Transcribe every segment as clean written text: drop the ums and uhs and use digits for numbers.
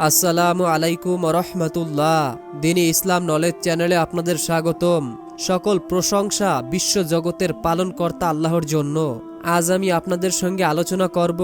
আসসালামু আলাইকুম রহমতুল্লাহ। দিনী ইসলাম নলেজ চ্যানেলে আপনাদের স্বাগতম। সকল প্রশংসা বিশ্ব জগতের পালনকর্তা আল্লাহর জন্য। আজ আমি আপনাদের সঙ্গে আলোচনা করব,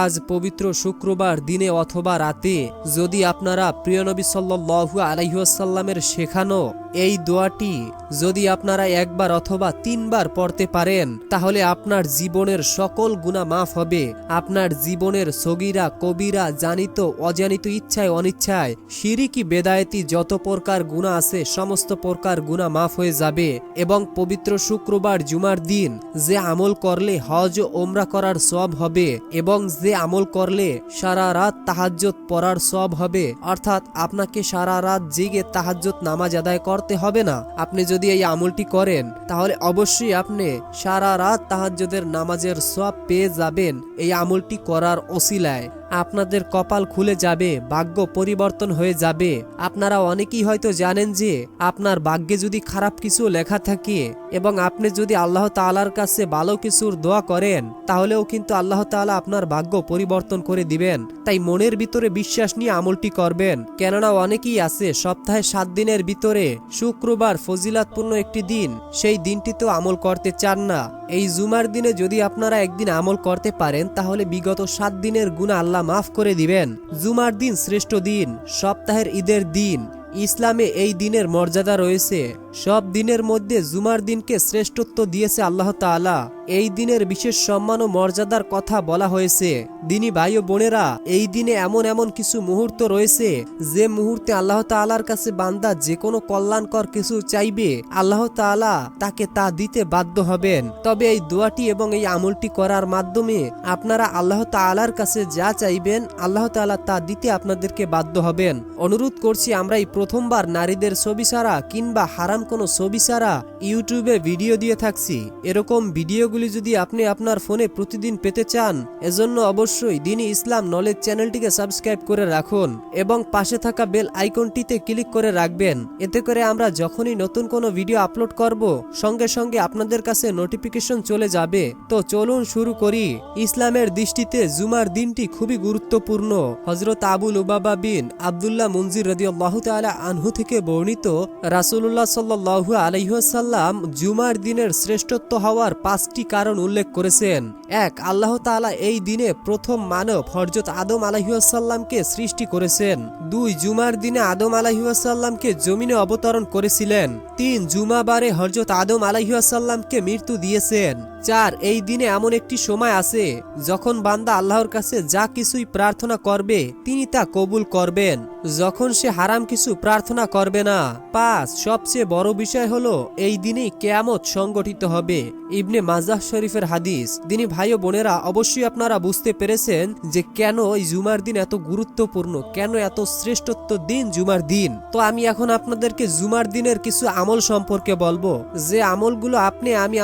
আজ পবিত্র শুক্রবার দিনে অথবা রাতে যদি আপনারা প্রিয় নবী সাল্লাল্লাহু আলাইহি ওয়াসাল্লামের শেখানো এই দোয়াটি যদি আপনারা একবার অথবা 3 বার পড়তে পারেন, তাহলে আপনার জীবনের সকল গুনাহ মাফ হবে। আপনার জীবনের সগীরা কবিরা, জানিত অজানিত, ইচ্ছায় অনিচ্ছায়, শিরকি বেদায়েতি যত প্রকার গুনাহ আছে সমস্ত প্রকার গুনাহ মাফ হয়ে যাবে। এবং পবিত্র শুক্রবার জুমার দিন যে আমল করলে হজ ও ওমরা করার সওয়াব হবে, এবং যে আমল করলে সারা রাত তাহাজ্জুদ পড়ার সওয়াব হবে, অর্থাৎ আপনাকে সারা রাত জেগে তাহাজ্জুদ নামাজ আদায় করতে হবে না। আপনি যদি এই আমলটি করেন তাহলে অবশ্যই আপনি সারা রাত তাহাজ্জুদের নামাজের সওয়াব পেয়ে যাবেন। এই আমলটি করার ওসিলায় আপনাদের কপাল খুলে যাবে, ভাগ্য পরিবর্তন হয়ে যাবে। আপনারা অনেকেই হয়তো জানেন যে আপনার ভাগ্যে যদি খারাপ কিছু লেখা থাকে এবং আপনি যদি আল্লাহ তাআলার কাছে ভালো কিছুর দোয়া করেন, তাহলেও কিন্তু আল্লাহ তাআলা আপনার ভাগ্য পরিবর্তন করে দিবেন। তাই মনের ভিতরে বিশ্বাস নিয়ে আমলটি করবেন। কেননা অনেকেই আছে সপ্তাহে 7 দিনের ভিতরে শুক্রবার ফজিলাতপূর্ণ একটি দিন, সেই দিনটিতেও আমল করতে চান না। এই জুমার দিনে যদি আপনারা একদিন আমল করতে পারেন, তাহলে বিগত 7 দিনের গুনাহ আল্লাহ মাফ করে দিবেন। জুমার দিন শ্রেষ্ঠ দিন, সপ্তাহের ঈদের দিন। ইসলামে এই দিনের মর্যাদা রয়েছে। সব দিনের মধ্যে জুমার দিনকে শ্রেষ্ঠত্ব দিয়েছে আল্লাহ তাআলা। এই দিনের বিশেষ সম্মান ও মর্যাদার কথা বলা হয়েছে। দিনী ভাই ও বোনেরা, এই দিনে এমন এমন কিছু মুহূর্ত রয়েছে যে মুহূর্তে আল্লাহ তাআলার কাছে বান্দা যে কোনো কল্যাণকর কিছু চাইবে, আল্লাহ তাআলা তাকে তা দিতে বাধ্য হবেন। তবে এই দোয়াটি এবং এই আমলটি করার মাধ্যমে আপনারা আল্লাহ তাআলার কাছে যা চাইবেন, আল্লাহ তাআলা তা দিতে আপনাদেরকে বাধ্য হবেন। অনুরোধ করছি, আমরা এই প্রথমবার নারীদের ছবি ছাড়া কিংবা হারাম কোনো ছবি ছাড়া ইউটিউবে ভিডিও দিয়ে থাকছি। এরকম ভিডিওগুলি যদি আপনি আপনার ফোনে প্রতিদিন পেতে চান, এজন্য অবশ্যই দিনী ইসলাম নলেজ চ্যানেলটিকে সাবস্ক্রাইব করে রাখুন এবং পাশে থাকা বেল আইকনটিতে ক্লিক করে রাখবেন। এতে করে আমরা যখনই নতুন কোনো ভিডিও আপলোড করব, সঙ্গে সঙ্গে আপনাদের কাছে নোটিফিকেশন চলে যাবে। তো চলুন শুরু করি। ইসলামের দৃষ্টিতে জুমার দিনটি খুবই গুরুত্বপূর্ণ। হযরত আবু লুবাবা বিন আব্দুল্লাহ মুনজির রাদিয়াল্লাহু তাআলা আনহু থেকে বর্ণিত, রাসূলুল্লাহ সাল্লাল্লাহু আলাইহি ওয়াসাল্লাম জুমার দিনের শ্রেষ্ঠত্ব হওয়ার 5টি কারণ উল্লেখ করেছেন। 1. আল্লাহ তাআলা এই দিনে প্রথম মানব হযরত আদম আলাইহিস সালামকে সৃষ্টি করেছেন। 2. জুমার দিনে আদম আলাইহিস সালামকে জমিনে অবতরণ করেছিলেন। 3. জুমাবারে হযরত আদম আলাইহিস সালামকে মৃত্যু দিয়েছেন। 4. এই দিনে এমন একটি সময় আছে যখন বান্দা আল্লাহর কাছে যা কিছুই প্রার্থনা করবে তিনি তা কবুল করবেন, যখন সে হারাম কিছু প্রার্থনা করবে না। 5. সবচেয়ে বড় বিষয় হলো এই দিনেই কিয়ামত সংগঠিত হবে। ইবনে মাজাহ শরীফের হাদিস। দিনী ভাই ও বোনেরা, অবশ্যই আপনারা বুঝতে পেরেছেন যে কেন এই জুমার দিন এত গুরুত্বপূর্ণ, কেন এত শ্রেষ্ঠত্ব দিন জুমার দিন। তো আমি এখন আপনাদেরকে জুমার দিনের কিছু আমল সম্পর্কে বলবো, যে আমলগুলো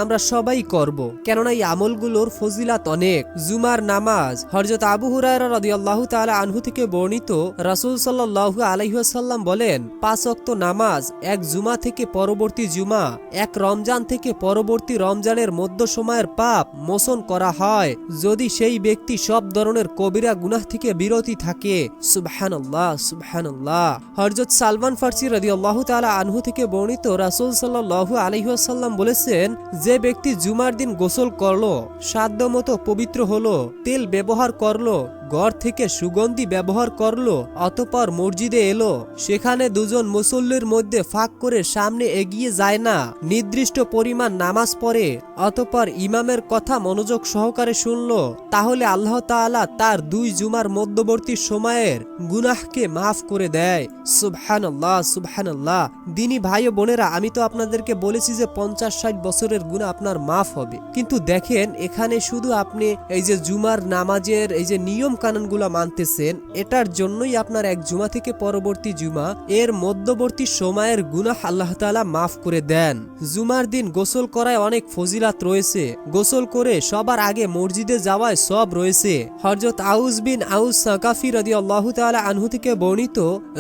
আমরা সবাই করব, কেননা এই আমলগুলোর ফজিলাত অনেক। জুমার নামাজ। হযরত আবু হুরায়রা রাদিয়াল্লাহু তাআলা আনহু থেকে বর্ণিত, রাসূল সাল্লাল্লাহু আলাইহি ওয়াসাল্লাম বলেন, 5 ওয়াক্ত নামাজ এক জুমা থেকে পরবর্তী জুমা, এক রমজান থেকে পরবর্তী রমজানের মধ্য সময়ের পাপ মোচন করা হয় যদি সেই ব্যক্তি সব ধরনের কবিরা গুনাহ থেকে বিরতি থাকে। সুবহানাল্লাহ, সুবহানাল্লাহ। হযরত সালমান ফারসি রাদিয়াল্লাহু তাআলা আনহু থেকে বর্ণিত, রাসূল সাল্লাল্লাহু আলাইহি ওয়াসাল্লাম বলেছেন, যে ব্যক্তি জুমার দিন গোসল করলো, সাধ্যমতো পবিত্র হলো, তেল ব্যবহার করলো, ঘর থেকে সুগন্ধি ব্যবহার করলো, অতঃপর মসজিদে এলো, সেখানে দুজন মুসল্লির মধ্যে ফাঁক করে সামনে এগিয়ে যায় না, নির্দিষ্ট পরিমাণ নামাজ পড়ে, অতঃপর ইমামের কথা মনোযোগ সহকারে শুনলো, তাহলে আল্লাহ তাআলা তার 2 জুমার মধ্যবর্তী সময়ের গুনাহকে মাফ করে দেয়। সুবহানাল্লাহ, সুবহানাল্লাহ। দিনী ভাই ও বোনেরা, আমি তো আপনাদেরকে বলেছি যে 50-60 বছরের গুনাহ আপনার মাফ হবে, কিন্তু দেখেন এখানে শুধু আপনি এই যে জুমার নামাজের এই যে নিয়ম কানুনগুলো মানতেছেন, এটার জন্যই আপনার এক জুমা থেকে পরবর্তী জুমা এর মধ্যবর্তী সময়ের গুনাহ আল্লাহ তাআলা মাফ করে দেন। জুমার দিন গোসল করায় অনেক ফজিলাত রয়েছে। গোসল করে সবার আগে মসজিদে যাওয়ায় সব রয়েছে। হযরত আউস বিন আউস সাকাফি রাদিয়াল্লাহু তাআলা আনহু থেকে বর্ণিত,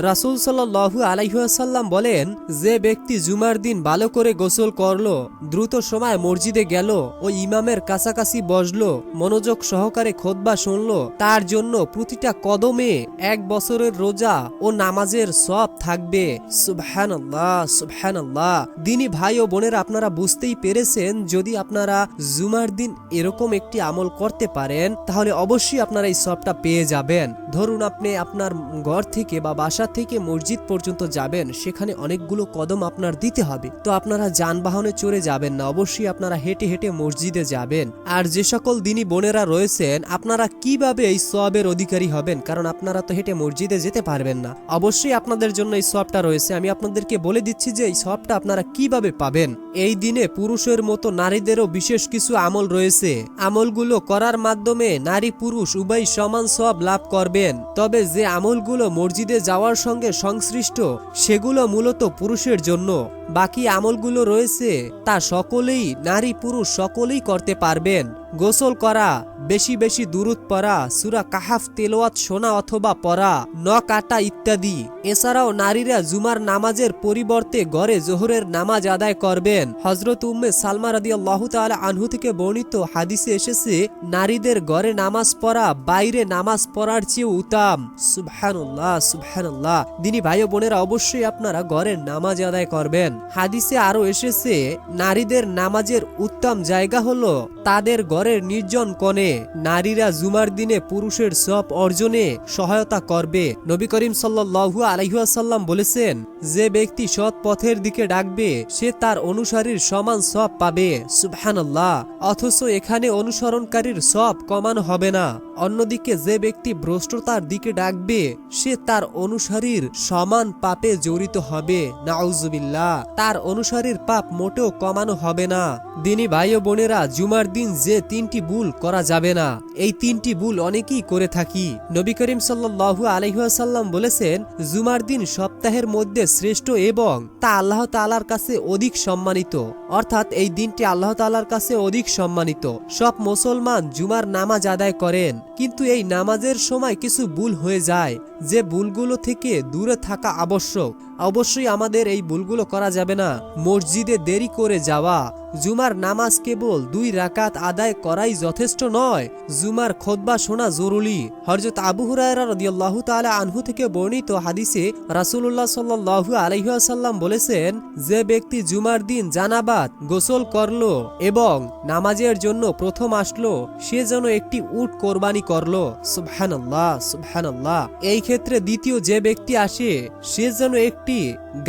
রাসূল সাল্লাল্লাহু আলাইহি ওয়াসাল্লাম বলেন, যে ব্যক্তি জুমার দিন ভালো করে গোসল করলো, দ্রুত সময় মসজিদে গেল ও ইমামের কাছাকাছি বসলো, মনোযোগ সহকারে খুতবা শুনলো, তার জন্য প্রতিটা কদমে 1 বছরের রোজা ও নামাজের সওয়াব থাকবে। সুবহানাল্লাহ, সুবহানাল্লাহ। দিনী ভাই ও বোনেরা, আপনারা বুঝতেই পেরেছেন, যদি আপনারা জুমার দিন এরকম একটি আমল করতে পারেন তাহলে অবশ্যই আপনারা এই সওয়াবটা পেয়ে যাবেন। ধরুন আপনি আপনার ঘর থেকে বা বাসা থেকে মসজিদ পর্যন্ত যাবেন, সেখানে অনেকগুলো কদম আপনার দিতে হবে। তো আপনারা যানবাহনে চড়ে যাবেন না, অবশ্যই আপনারা হেঁটে হেঁটে মসজিদে যাবেন। আর যে সকল দিনী বোনেরা রয়েছেন, আপনারা কিভাবে এই সওয়াবের অধিকারী হবেন? কারণ আপনারা তো হেঁটে মসজিদে যেতে পারবেন না। অবশ্যই আপনাদের জন্য এই সওয়াবটা রয়েছে। আমি আপনাদেরকে বলে দিচ্ছি যে এই সওয়াবটা আপনারা কিভাবে পাবেন। এই দিনে পুরুষের মতো নারীদেরও বিশেষ কিছু আমল রয়েছে। আমলগুলো করার মাধ্যমে নারী পুরুষ উভয় সমান সওয়াব লাভ করবেন। তবে যে আমলগুলো মসজিদে যাওয়ার সঙ্গে সংশ্লিষ্ট, সেগুলো মূলত পুরুষের জন্য। বাকি আমলগুলো রয়েছে তা সকলেই, নারী পুরুষ সকলেই করতে পারবেন। গোসল করা, বেশি বেশি দুরূদ পড়া, সূরা কাহাফ তেলাওয়াত শোনা অথবা পড়া, নখ কাটা ইত্যাদি। এছাড়াও নারীরা জুমার নামাজের পরিবর্তে ঘরে জোহরের নামাজ আদায় করবেন। হযরত উম্মে সালমা রাদিয়াল্লাহু তাআলা আনহু থেকে বর্ণিত হাদিসে এসেছে, নারীদের ঘরে নামাজ পড়া বাইরে নামাজ পড়ার চেয়ে উত্তম। সুবহানাল্লাহ, সুবহানাল্লাহ। দিনী ভাই ও বোনেরা, অবশ্যই আপনারা ঘরে নামাজ আদায় করবেন। হাদিসে আরো এসেছে, নারীদের নামাজের উত্তম জায়গা হলো তাদের ঘরের নির্জন কোণে। নারীরা জুমার দিনে পুরুষের সওয়াব অর্জনে সহায়তা করবে। নবী করিম সাল্লাল্লাহু আলাইহি ওয়াসাল্লাম বলেছেন, যে ব্যক্তি সৎ পথের দিকে ডাকবে সে তার অনুসারীর সমান সওয়াব পাবে। সুবহানাল্লাহ। অথচ এখানে অনুসরণকারীর সওয়াব কমানো হবে না। অন্যদিকে যে ব্যক্তি ভ্রষ্টতার দিকে ডাকবে সে তার অনুসারীর সমান পাপে জড়িত হবে। নাউজুবিল্লাহ। তার অনুসারীর পাপ মোটেও কমানো হবে না। দিনী ভাই ও বোনেরা, জুমার দিন যে 3টি ভুল করা যাবে না, এই 3টি ভুল অনেকেই করে থাকি। নবী করিম সাল্লাল্লাহু আলাইহি ওয়াসাল্লাম বলেছেন, জুমার দিন সপ্তাহের মধ্যে শ্রেষ্ঠ এবং তা আল্লাহ তাআলার কাছে অধিক সম্মানিত। অর্থাৎ এই দিনটি আল্লাহ তাআলার কাছে অধিক সম্মানিত। সব মুসলমান জুমার নামাজ আদায় করেন, কিন্তু এই নামাজের সময় কিছু ভুল হয়ে যায়, যে ভুলগুলো থেকে দূরে থাকা আবশ্যক। অবশ্যই আমাদের এই ভুলগুলো করা যাবে না। মসজিদে দেরি করে যাওয়া, জুমার নামাজ কেবল 2 রাকাত আদায় করাই যথেষ্ট নয়, জুমার খুতবা শোনা জরুরি। হযরত আবু হুরায়রা রাদিয়াল্লাহু তাআলা আনহু থেকে বর্ণিত হাদিসে রাসূলুল্লাহ সাল্লাল্লাহু আলাইহি ওয়াসাল্লাম বলেছেন, যে ব্যক্তি জুমার দিন জানাবাত গোসল করলো এবং নামাজের জন্য প্রথম আসলো, সে যেন একটি উট কোরবানি করলো। সুবহানাল্লাহ, সুবহানাল্লাহ। এই ক্ষেত্রে দ্বিতীয় যে ব্যক্তি আসে সে যেন একটি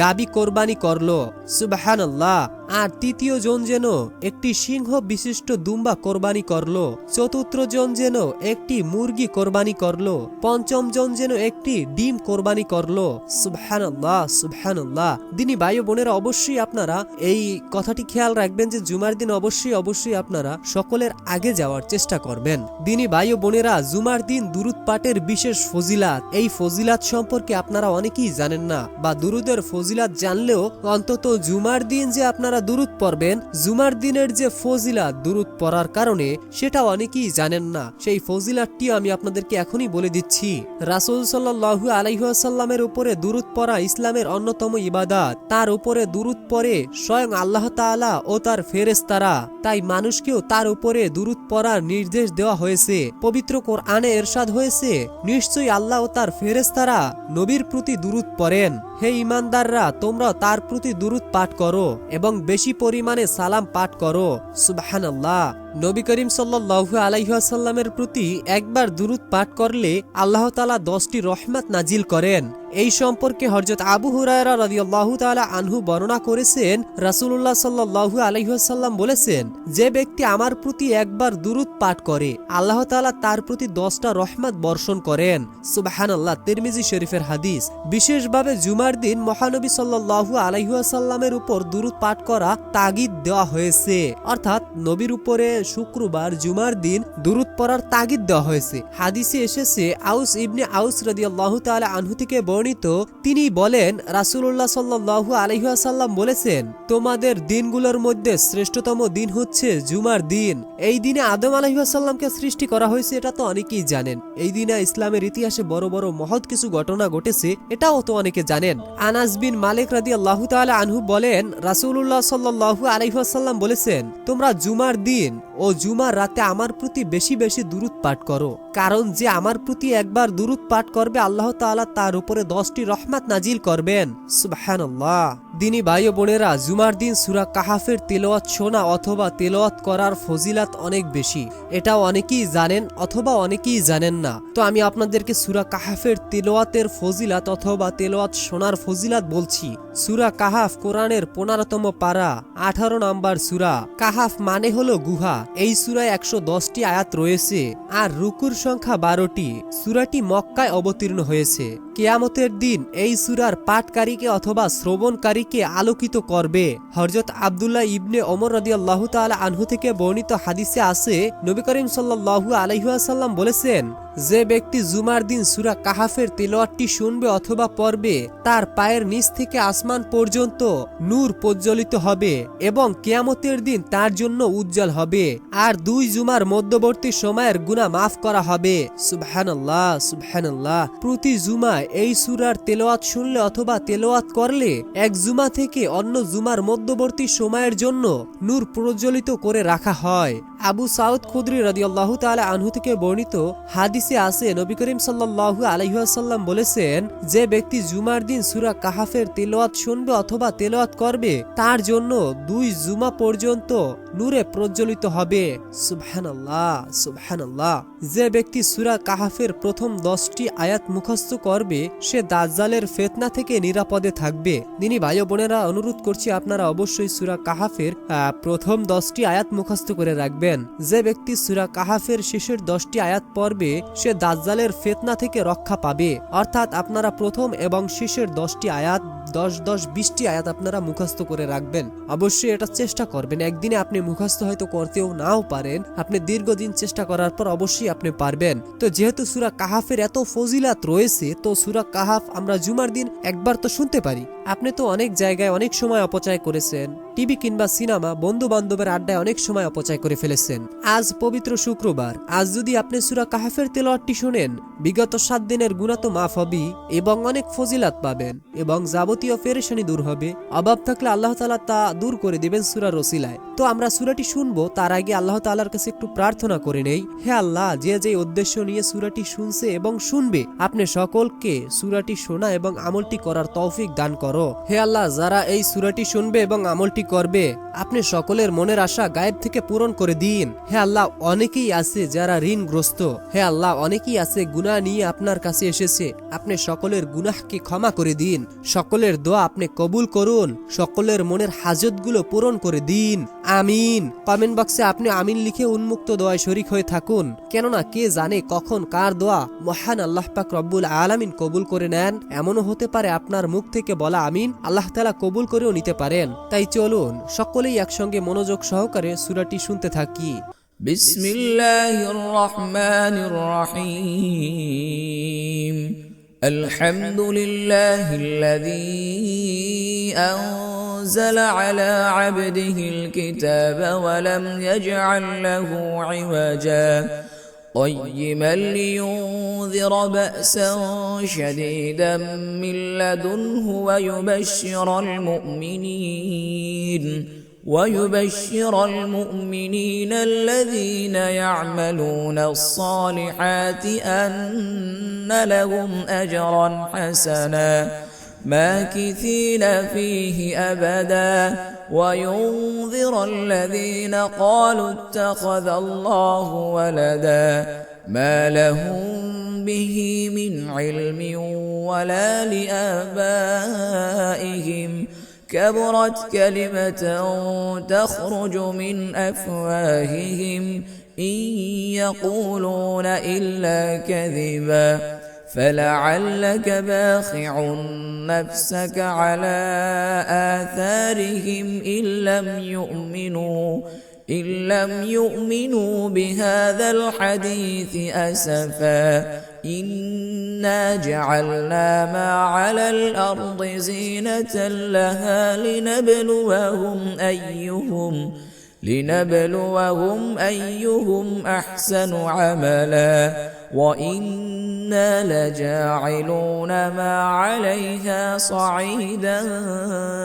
গাবি কোরবানি করলো। সুবহানাল্লাহ। আর তৃতীয় জন যেন একটি সিংহ বিশিষ্ট দুম্বা কোরবানি করলো। চতুর্থ জন যেন একটি মুরগি কোরবানি করলো। পঞ্চম জন যেন একটি ডিম কোরবানি করলো। সুবহানাল্লাহ, সুবহানাল্লাহ। দিনী ভাই ও বোনেরা, অবশ্যই আপনারা এই কথাটি খেয়াল রাখবেন যে জুমার দিন অবশ্যই আপনারা সকলের আগে যাওয়ার চেষ্টা করবেন। দিনী ভাই ও বোনেরা, জুমার দিন দুরূদ পাঠের বিশেষ ফজিলাত, এই ফজিলাত সম্পর্কে আপনারা অনেকেই জানেন না, বা দুরূদের ফজিলাত জানলেও অন্তত জুমার দিন যে আপনারা দুরূদ পড়বেন, জুমার দিনের যে ফজিলাত দুরূদ পড়ার কারণে, সেটা অনেকেই জানেন না। সেই ফজিলাতটি আমি আপনাদেরকে এখনই বলে দিচ্ছি। রাসূল সাল্লাল্লাহু আলাইহি ওয়াসাল্লামের উপরে দুরূদ পড়া ইসলামের অন্যতম ইবাদত। তার উপরে দুরূদ পড়ে স্বয়ং আল্লাহ তাআলা ও তার ফেরেশতারা। তাই মানুষকেও তার উপরে দুরূদ পড়ার নির্দেশ দেওয়া হয়েছে। পবিত্র কোরআনে ইরশাদ হয়েছে, নিশ্চয়ই আল্লাহ ও তার ফেরেশতারা নবীর প্রতি দুরূদ পড়েন। হে ঈমানদাররা, তোমরা তার প্রতি দুরূদ পাঠ করো এবং বেশি পরিমাণে সালাম পাঠ করো। সুবহানাল্লাহ। নবী করিম সাল্লাল্লাহু আলাইহি ওয়াসাল্লামের প্রতি একবার দুরূদ পাঠ করলে আল্লাহ তাআলা 10টি রহমত নাজিল করেন। এই সম্পর্কে হযরত আবু হুরায়রা রাদিয়াল্লাহু তাআলা আনহু বর্ণনা করেছেন, রাসূলুল্লাহ সাল্লাল্লাহু আলাইহি ওয়াসাল্লাম বলেছেন, যে ব্যক্তি আমার প্রতি একবার দুরূদ পাঠ করে আল্লাহ তাআলা তার প্রতি 10টা রহমত বর্ষণ করেন। সুবহানাল্লাহ। তিরমিজি শরীফের হাদিস। বিশেষভাবে জুমার দিন মহানবী সাল্লাল্লাহু আলাইহি ওয়াসাল্লামের উপর দুরূদ পাঠ করা তাগিদ দেওয়া হয়েছে। অর্থাৎ নবীর উপরে শুক্রবার জুমার দিন দুরূদ পড়ার তাগিদ দেওয়া হয়েছে। হাদিসে এসেছে, আউস ইবনে আউস রাদিয়াল্লাহু তাআলা আনহু থেকে বর্ণিত, তিনি বলেন রাসূলুল্লাহ সাল্লাল্লাহু আলাইহি ওয়াসাল্লাম বলেছেন, তোমাদের দিনগুলোর মধ্যে শ্রেষ্ঠতম দিন হচ্ছে জুমার দিন। এই দিনে আদম আলাইহিস সালামকে সৃষ্টি করা হয়েছে, এটা তো অনেকেই জানেন। এই দিনে ইসলামের ইতিহাসে বড় বড় মহৎ কিছু ঘটনা ঘটেছে, এটাও তো অনেকে জানেন। আনাস বিন মালিক রাদিয়াল্লাহু তাআলা আনহু বলেন, রাসূলুল্লাহ সাল্লাল্লাহু আলাইহি ওয়াসাল্লাম বলেছেন, তোমরা জুমার দিন ও জুমার রাতে আমার প্রতি বেশি বেশি দুরূদ পাঠ করো, কারণ যে আমার প্রতি একবার দুরূদ পাঠ করবে আল্লাহ তাআলা তার উপরে 10টি রহমত নাজিল করবেন। সুবহানাল্লাহ। দিনী ভাই ও বোনেরা, জুমার দিন সূরা কাহাফের তেলাওয়াত শোনা অথবা তেলাওয়াত করার ফজিলাত অনেক বেশি। এটাও অনেকেই জানেন অথবা অনেকেই জানেন না। তো আমি আপনাদেরকে সূরা কাহাফের তেলাওয়াতের ফজিলাত অথবা তেলাওয়াত শোনার ফজিলাত বলছি। সূরা কাহাফ কোরআনের 15তম পারা, 18 নম্বর সূরা। কাহাফ মানে হলো গুহা। এই সূরায় 110টি আয়াত রয়েছে আর রুকুর সংখ্যা 12টি। সূরাটি মক্কায় অবতীর্ণ হয়েছে। কিয়ামতের দিন এই সূরার পাঠকারীকে অথবা শ্রবণকারীকে আলোকিত করবে। হযরত আব্দুল্লাহ ইবনে ওমর রাদিয়াল্লাহু তাআলা আনহু থেকে বর্ণিত হাদিসে আছে, নবী করিম সাল্লাল্লাহু আলাইহি ওয়াসাল্লাম বলেছেন, যে ব্যক্তি জুমার দিন সূরা কাহাফের তেলাওয়াতটি শুনবে অথবা পড়বে, তার পায়ের নিচ থেকে আসমান পর্যন্ত নূর প্রজ্বলিত হবে এবং কিয়ামতের দিন তার জন্য উজ্জ্বল হবে, আর 2 জুমার মধ্যবর্তী সময়ের গুনাহ মাফ করা হবে। সুবহানাল্লাহ, সুবহানাল্লাহ। প্রতি জুমায় এই সূরার তেলাওয়াত শুনলে অথবা তেলাওয়াত করলে এক জুমা থেকে অন্য জুমার মধ্যবর্তী সময়ের জন্য নূর প্রজ্বলিত করে রাখা হয়। আবু সাউদ খুদরি রাদিয়াল্লাহু তাআলা আনহু থেকে বর্ণিত হাদিসে আছে, নবী করিম সাল্লাল্লাহু আলাইহি ওয়াসাল্লাম বলেছেন, যে ব্যক্তি জুমার দিন সূরা কাহাফের তেলাওয়াত শুনবে অথবা তেলাওয়াত করবে, তার জন্য 2 জুমা পর্যন্ত নূরে প্রজ্বলিত হবে। সুবহানাল্লাহ, সুবহানাল্লাহ। যে ব্যক্তি সূরা কাহাফের প্রথম 10টি আয়াত মুখস্থ করবে, সে দাজ্জালের ফিতনা থেকে নিরাপদে থাকবে। দিনী ভাই ও বোনেরা, অনুরোধ করছি আপনারা অবশ্যই সূরা কাহাফের প্রথম 10টি আয়াত মুখস্থ করে রাখবেন। যে ব্যক্তি সূরা কাহাফের শেষের 10টি আয়াত পড়বে, সে দাজ্জালের ফিতনা থেকে রক্ষা পাবে। অর্থাৎ আপনারা প্রথম এবং শেষের 10টি আয়াত 20টি আয়াত আপনারা মুখস্থ করে রাখবেন। অবশ্যই এটা চেষ্টা করবেন। একদিনে আপনি মুখস্থ হয়তো করতেও নাও পারেন, আপনি দীর্ঘদিন চেষ্টা করার পর অবশ্যই আপনি পারবেন। তো যেহেতু সূরা কাহাফের এত ফজিলাত রয়েছে, তো সূরা কাহাফ আমরা জুমার দিন একবার তো শুনতে পারি। আপনি তো অনেক জায়গায় অনেক সময় অপচয় করেছেন, টিভি কিংবা সিনেমা, বন্ধু বান্ধবের আড্ডায় অনেক সময় অপচয় করে ফেলেছেন। আজ পবিত্র শুক্রবার, আজ যদি আপনি সূরা কাহাফের তেলাওয়াতটি শোনেন, বিগত 7 দিনের গুনাহ তো মাফ হবে এবং অনেক ফজিলাত পাবেন এবং যাবতীয় পেরেশানি দূর হবে। অভাব থাকলে আল্লাহ তাআলা তা দূর করে দিবেন সূরার ওসিলায়। তো আমরা সূরাটি শুনবো, তার আগে আল্লাহ তাআলার কাছে একটু প্রার্থনা করে নেই। হে আল্লাহ, যে যে উদ্দেশ্য নিয়ে সূরাটি শুনছে এবং শুনবে, আপনি সকলকে সূরাটি শোনা এবং আমলটি করার তৌফিক দান করো। হে আল্লাহ, যারা এই সূরাটি শুনবে এবং আমলটি করবে, আপনি সকলের মনের আশা গায়েব থেকে পূরণ করে দিন। হে আল্লাহ, অনেকেই আছে যারা ঋণগ্রস্ত। হে আল্লাহ, অনেকেই আছে গুনাহ নিয়ে আপনার কাছে এসেছে, আপনি সকলের গুনাহকে ক্ষমা করে দিন। সকলের দোয়া আপনি কবুল করুন, সকলের মনের হাজতগুলো পূরণ করে দিন। আমিন। কমেন্ট বক্সে আপনি আমিন লিখে উন্মুক্ত দোয়ায় শরীক হয়ে থাকুন, কেননা কে জানে কখন কার দোয়া মহান আল্লাহ পাক রব্বুল আলামিন কবুল করে নেন। এমনও হতে পারে আপনার মুখ থেকে বলা আমিন আল্লাহ তাআলা কবুল করেও নিতে পারেন। তাই চলুন সকলেই একসঙ্গে মনোযোগ সহকারে সূরাটি শুনতে থাকি। বিসমিল্লাহির রহমানির রহিম। আলহামদুলিল্লাহিল্লাযী আনজালা আলা আবদিহিল কিতাবা ওয়া লাম ইয়াজআল লাহু ইওয়াজা قيما لينذر بأسا شديدا من لدنه ويبشر المؤمنين الذين يعملون الصالحات أن لهم أجرا حسنا ماكثين فيه أبدا وينذر الذين قالوا اتخذ الله ولدا ما لهم به من علم ولا لآبائهم كبرت كلمة تخرج من أفواههم إن يقولون إلا كذبا فلعلك باخع نفسك على آثارهم إن لم يؤمنوا بهذا الحديث أسفا إنا جعلنا ما على الأرض زينة لها لنبلوهم أيهم أحسن عملا وإنا لجاعلون ما عليها صعيدا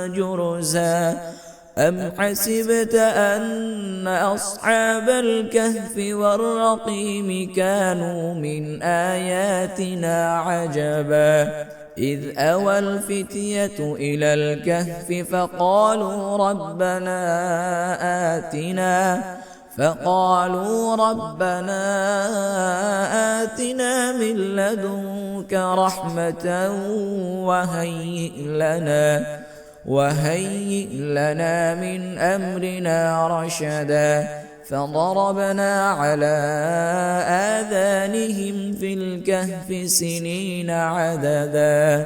جرزا أم حسبت أن أصحاب الكهف والرقيم كانوا من آياتنا عجبا إذ أوى الفتية إلى الكهف فقالوا ربنا آتنا من لدنك رحمة وهيئ لنا من أمرنا رشدا فضربنا على آذانهم في الكهف سنين عددا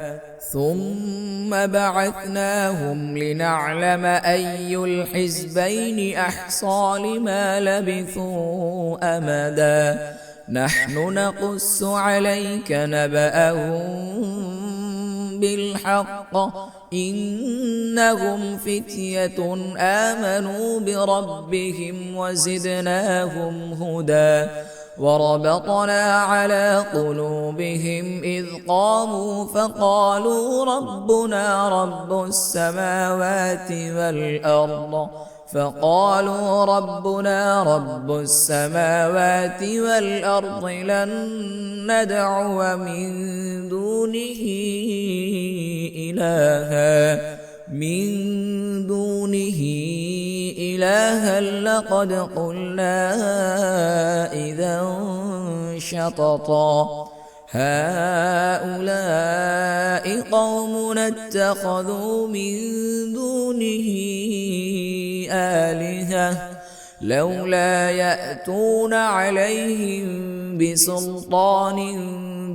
ثم بعثناهم لنعلم أي الحزبين أحصى لما لبثوا أمدا نحن نقص عليك نبأهم بالحق إنهم فتية آمنوا بربهم وزدناهم هدى وربطنا على قلوبهم إذ قاموا فقالوا ربنا رب السماوات والأرض لن ندعو من دونه إلها لقد قلنا إذا شططا هؤلاء قومنا اتخذوا من دونه آلهة لولا يأتون عليهم بسلطان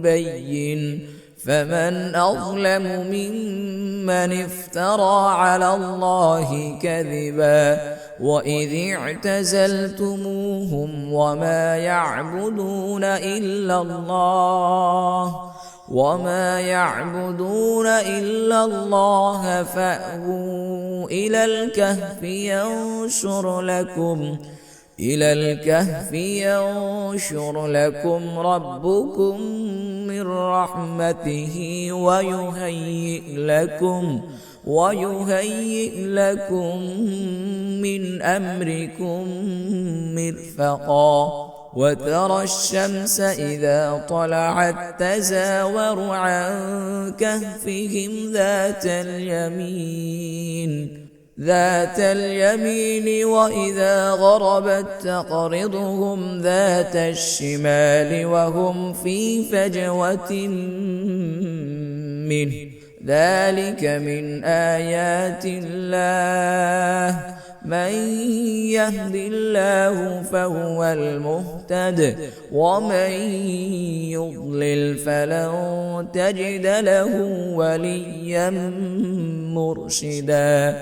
بين فمن أظلم ممن افترى على الله كذبا وإذ اعتزلتموهم وما يعبدون إلا الله فأووا إلى الكهف ينشر لكم ربكم من رحمته ويهيئ لكم من أمركم مرفقا وترى الشمس إذا طلعت تزاور عن كهفهم ذات اليمين وإذا غربت تقرضهم ذات الشمال وهم في فجوة منه ذلك من آيات الله من يهد الله فهو المهتد ومن يضلل فلن تجد له وليا مرشدا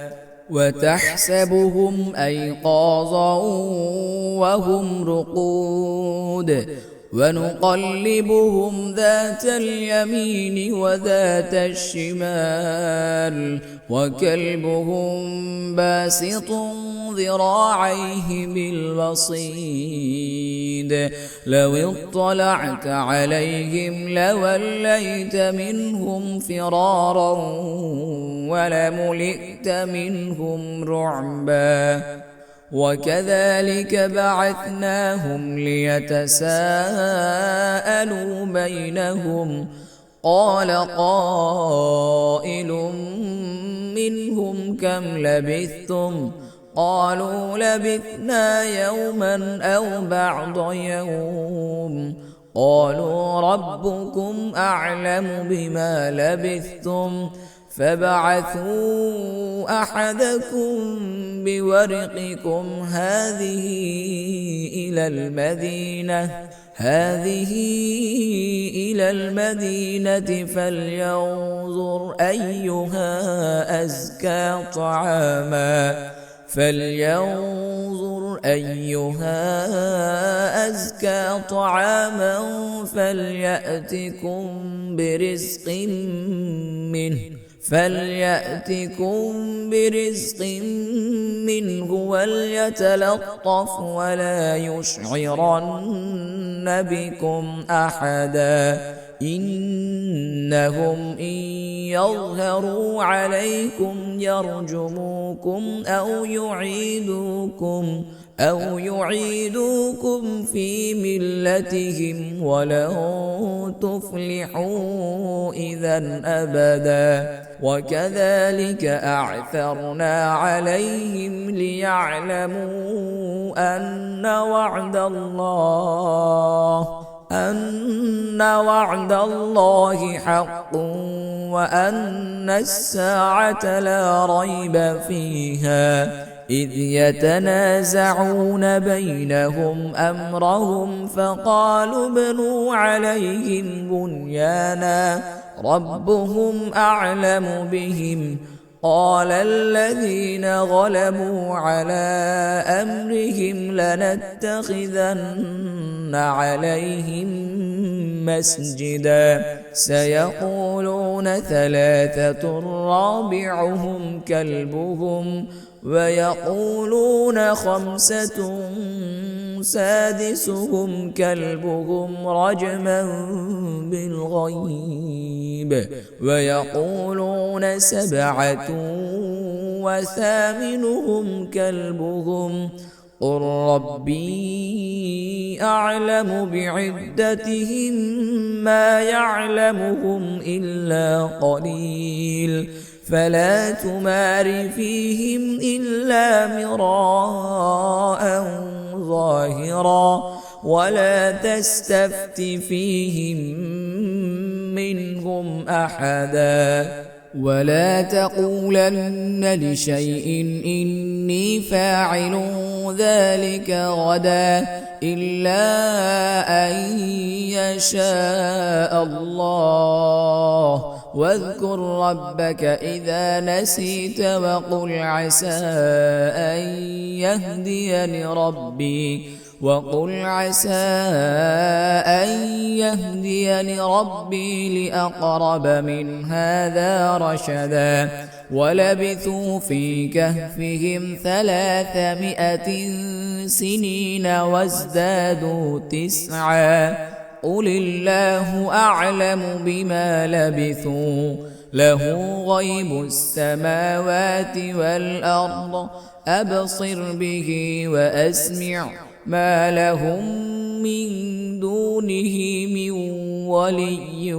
وتحسبهم أيقاظا وهم رقود ونقلبهم ذات اليمين وذات الشمال وكلبهم باسط ذراعيه بالوصيد لو اطلعت عليهم لوليت منهم فرارا ولملئت منهم رعبا وكذلك بعثناهم ليتساءلوا بينهم قال قائل منهم كم لبثتم قالوا لبثنا يوما أو بعض يوم قالوا ربكم أعلم بما لبثتم فبعثوا أحدكم بورقكم هذه إلى المدينة فلينظر أيها أزكى طعاما فلينظر أيها أزكى طعاما فليأتكم برزق منه وليتلطف ولا يشعرن بكم أحدا إنهم إن يظهروا عليكم يرجموكم أو يعيدوكم في ملتهم ولن تفلحوا إذا أبدا وكذلك أعثرنا عليهم ليعلموا أن وعد الله حق وأن الساعة لا ريب فيها إذ يتنازعون بينهم أمرهم فقالوا ابنوا عليهم بنيانا ربهم أعلم بهم قال الذين غلبوا على أمرهم لنتخذن عليهم مسجدا سيقولون ثلاثة رابعهم كلبهم ويقولون خمسة سادسهم كلبهم رجما بالغيب ويقولون سبعة وثامنهم كلبهم قل ربي أعلم بعدتهم ما يعلمهم إلا قليل فلا تمار فيهم إلا مراء ظاهرا ولا تستفت فيهم منهم أحدا ولا تقولن لشيء إني فاعل ذلك غدا إلا أن يشاء الله واذكر ربك إذا نسيت وقل عسى أن يهديني ربي لأقرب من هذا رشدا ولبثوا في كهفهم 300 سنين وازدادوا 9 قل الله أعلم بما لبثوا له غيب السماوات والأرض أبصر به وأسمع ما لهم من دونه من ولي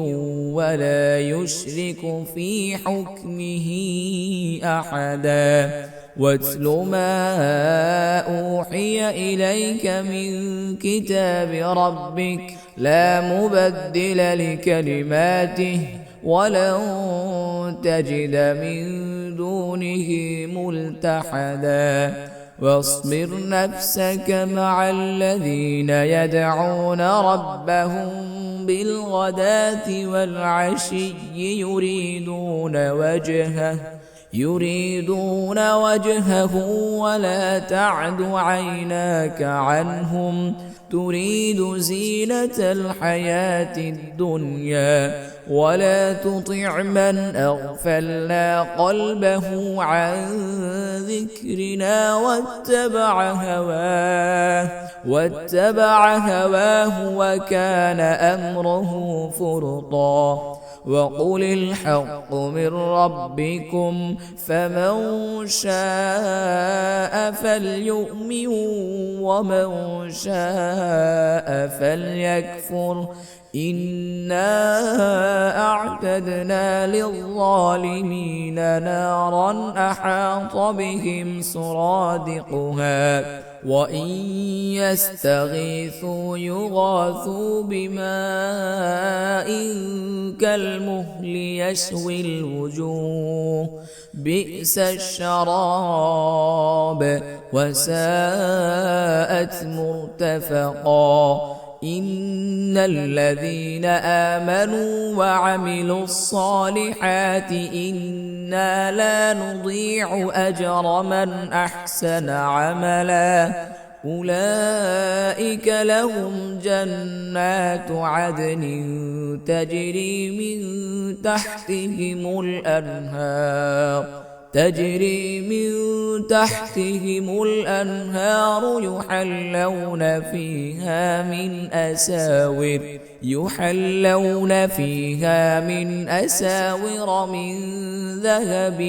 ولا يشرك في حكمه أحدا واتل ما أوحي إليك من كتاب ربك لا مبدل لكلماته ولن تجد من دونه ملتحدا واصبر نفسك مع الذين يدعون ربهم بالغداة والعشي يريدون وجهه ولا تعد عيناك عنهم تريد زينة الحياة الدنيا ولا تطع من أغفلنا قلبه عن ذكرنا واتبع هواه وكان أمره فرطا وقل الحق من ربكم فمن شاء فليؤمن ومن شاء فليكفر إنا أعتدنا للظالمين نارا أحاط بهم سرادقها وإن يستغيثوا يغاثوا بماء كالمهل يشوي الوجوه بئس الشراب وساءت مرتفقا إن الذين آمنوا وعملوا الصالحات إنا لا نضيع أجر من أحسن عملا أولئك لهم جنات عدن تجري من تحتهم الأنهار يحلون فيها من أساور من ذهب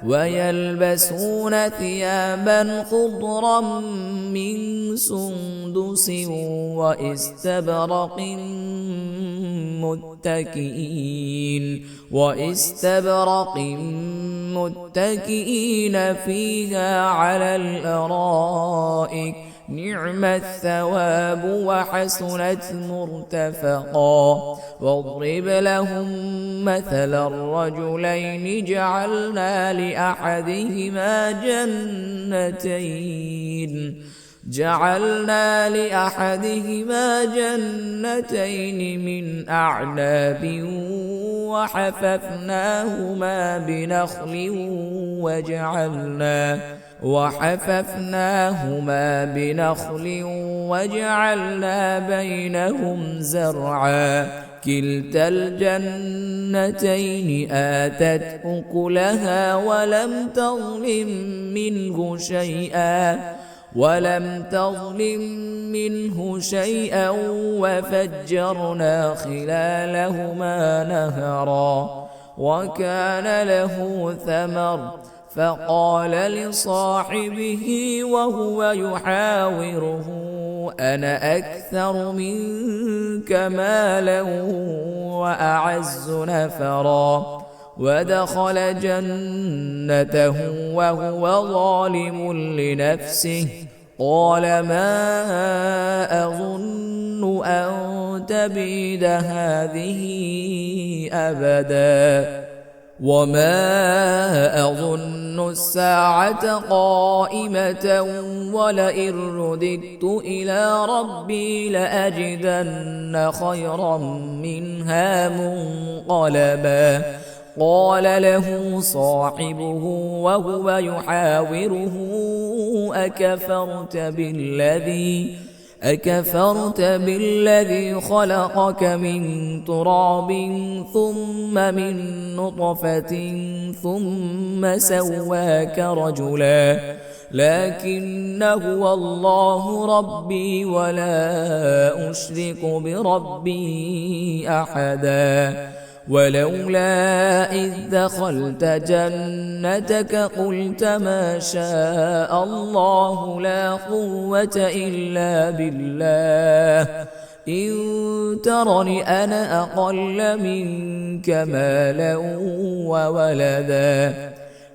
ويلبسون ثيابا خضرا من سندس وإستبرق متكئين فيها على الأرائك نعم الثواب وحسنت مرتفقا واضرب لهم مثل الرجلين جعلنا لأحدهما جنتين من أعناب وحففناهما بنخل وجعلنا بينهم زرعا كلتا الجنتين آتت أكلها ولم تظلم منه شيئا وفجرنا خلالهما نهرا وكان له ثمر فقال لصاحبه وهو يحاوره أنا أكثر منك مالا وأعز نفرا ودخل جنته وهو ظالم لنفسه قال ما أظن أن تبيد هذه أبدا وما أظن الساعة قائمة ولئن رددت إلى ربي لأجدن خيرا منها منقلبا قال له صاحبه وهو يحاوره أكفرت بالذي خلقك من تراب ثم من نطفة ثم سواك رجلا لكن هو الله ربي ولا أشرك بربي أحدا ولولا إذ دخلت جنتك قلت ما شاء الله لا قوة إلا بالله إن ترني أنا أقل منك مالا وولدا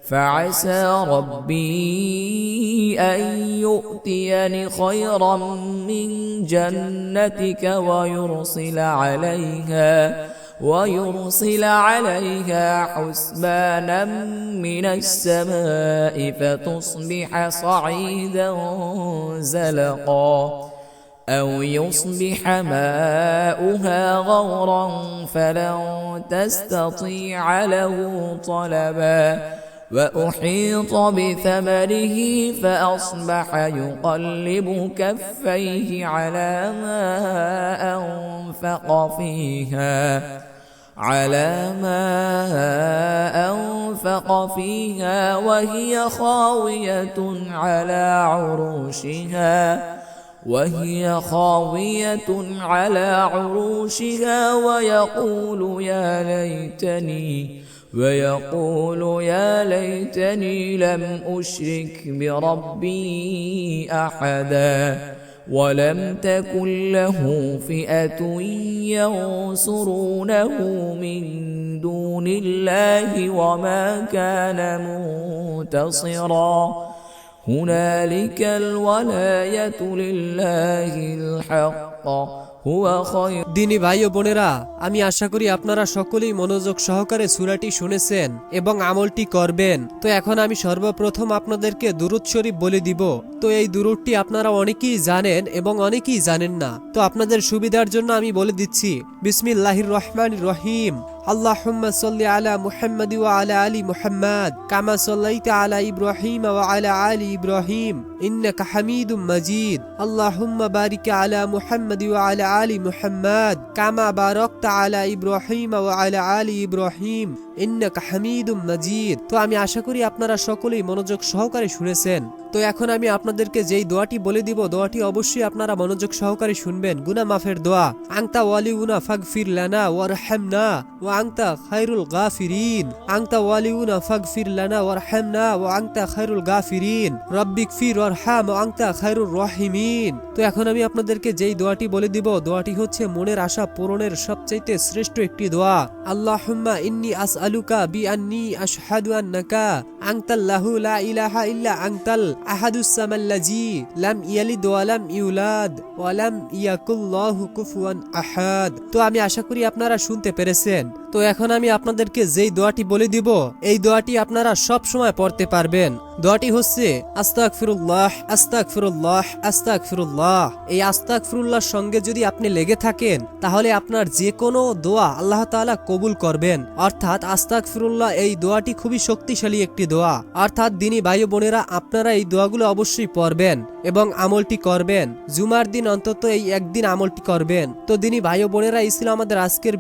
فعسى ربي أن يؤتيني خيرا من جنتك ويرسل عليها حسبانا من السماء فتصبح صعيدا زلقا أو يصبح ماؤها غورا فلن تستطيع له طلبا وأحيط بثمره فأصبح يقلب كفيه على ما أنفق فيها وهي خاوية على عروشها ويقول يا ليتني لم أشرك بربي أحدا ولم تكن له فئة ينصرونه من دون الله وما كان منتصرا هنالك الولاية لله الحق هو خير দিনী ভাই ও বোনেরা, আমি আশা করি আপনারা সকলেই মনোযোগ সহকারে সূরাটি শুনেছেন এবং আমলটি করবেন। তো এখন আমি সর্বপ্রথম আপনাদেরকে দুরূদ শরীফ বলে দিব। তো এই দুরূদটি আপনারা অনেকেই জানেন এবং অনেকেই জানেন না। তো আপনাদের সুবিধার জন্য আমি বলে দিচ্ছি, বিসমিল্লাহির রহমানির রহিম। আল্লাহুম্মা সাল্লি আলা মুহাম্মাদ ওয়া আলা আলি মুহাম্মাদ কামা সাল্লাইতা আলা ইব্রাহিম ওয়া আলা আলি ইব্রাহিম ইন্নাকা হামিদুম মাজিদ। আল্লাহুম্মা বারিক আলা মুহাম্মাদ ওয়া আলা আলি মুহাম্মাদ কামা বারাকতা আলা ইব্রাহিম ওয়া আলা আলি ইব্রাহিম ইন্নাকা হামিদুম মাজিদ। তো আমি আশা করি আপনারা সকলেই মনোযোগ সহকারে শুনেছেন। তো এখন আমি আপনাদেরকে যেই দোয়াটি বলে দিব, দোয়াটি অবশ্যই আপনারা মনোযোগ সহকারে শুনবেন। গুনাহ মাফের দোয়া। আনতা ওয়ালিউনা ফাগফির লানা ওয়ারহামনা ওয়া আনতা খায়রুল গাফিরিন। আনতা ওয়ালিউনা ফাগফির লানা ওয়ারহামনা ওয়া আনতা খায়রুল গাফিরিন। রব্বিগফির ওয়ারহাম ওয়া আনতা খায়রুর রাহিমিন। তো এখন আমি আপনাদেরকে যেই দোয়াটি বলে দিব, দোয়াটি হচ্ছে মনের আশা পূরণের সবচাইতে শ্রেষ্ঠ একটি দোয়া। আল্লাহুম্মা ইন্নী আসআলুকা বিআন্নী আশহাদু আন্নাকা আনতাল্লাহু লা ইলাহা ইল্লা আনতাল আহাদুস সামাল্লাযী লাম ইয়ালিদ ওয়া লাম ইউলাদ ওয়া লাম ইয়াকুল লাহু কুফুয়ান আহাদ। তো আমি আশা করি আপনারা শুনতে পেরেছেন। তো এখন আমি আপনাদেরকে যেই দোয়াটি বলে দিব, এই দোয়াটি আপনারা সব সময় পড়তে পারবেন। দোয়াটি হচ্ছে আস্তাগফিরুল্লাহ আস্তাগফিরুল্লাহ আস্তাগফিরুল্লাহ। এই আস্তাগফিরুল্লাহর সঙ্গে যদি আপনি লেগে থাকেন, তাহলে আপনার যে কোনো দোয়া আল্লাহ তাআলা কবুল করবেন। অর্থাৎ আস্তাগফিরুল্লাহ এই দোয়াটি খুবই শক্তিশালী একটি দোয়া। অর্থাৎ দিনী ভাই বোনেরা, আপনারা এই দোয়াগুলো অবশ্যই পড়বেন এবং আমলটি করবেন। জুমার দিন অন্তত এই একদিন আমলটি করবেন। তো দিনী ভাই বোনেরা, এই ছিল আমাদের আজকের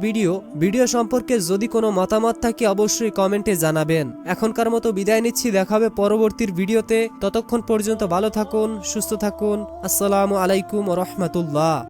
ভিডিও সম্পর্কে যদি কোনো মতামত থাকে অবশ্যই কমেন্টে জানাবেন। এখনকার মতো বিদায় নিচ্ছি, দেখা হবে পরবর্তীর ভিডিওতে। ততক্ষণ পর্যন্ত ভালো থাকুন, সুস্থ থাকুন। আসসালামু আলাইকুম ওয়া রাহমাতুল্লাহ।